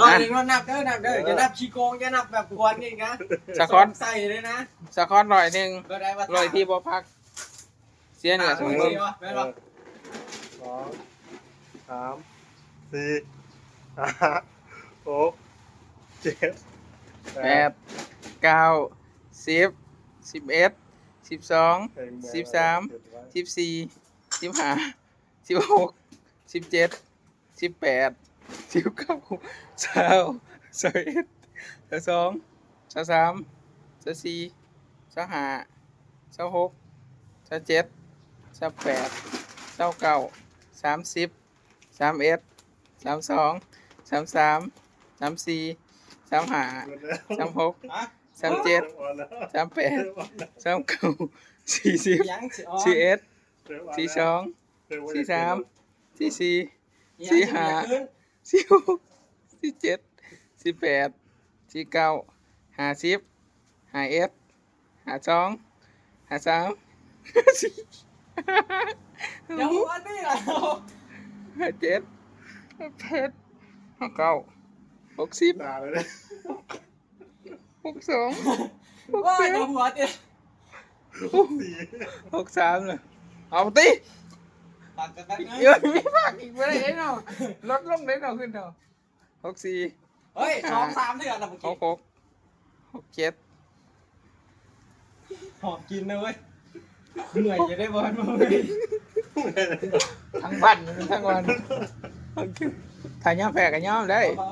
รอบหนึ่งเรานับเด้อจะนับขี้โกงจะนับแบบกวนนี่นะ สะคอน ใส่เลยนะ สะคอนร้อยหนึ่ง ก็ได้ว่า ร้อยที่บ่พักเสียเหนือส ส ม ม ม ม ติ ติว่าแม่นบ่ สองสามสี่ห้าหกเจ็ด แปดเก้าสิบ11 12 13 14 15 16 17 18 19 20 21 22 23 24 25 26 27 28 29 30 31 32 33 34 35 36 ฮะ 37 38 39 40 ยังสิอ๋อ 41 42 43 44 ยังสิอย่าขึ้น 46 47 18 49 50 51 52 53 54 เดี๋ยวหัวนี่ล่ะ 57 58 59 60 ด่าเลยนะ 62 ว่าเดี๋ยวหัวนี่ สี่ 63เลยเอาติ ตัดกันแป๊บนึง เยอะมีฝากอีกไม่ได้เนาะลดลงได้เนาะขึ้นเนาะ64 เฮ้ย2-3เดือนแล้วเมื่อกี้ 66 67 หอมกินนะเว้ยเหนื่อยจะได้บอลมาเว้ย ทั้งวันทั้งวันถ้าย่อมแพ้ก็ย่อมได้ พอ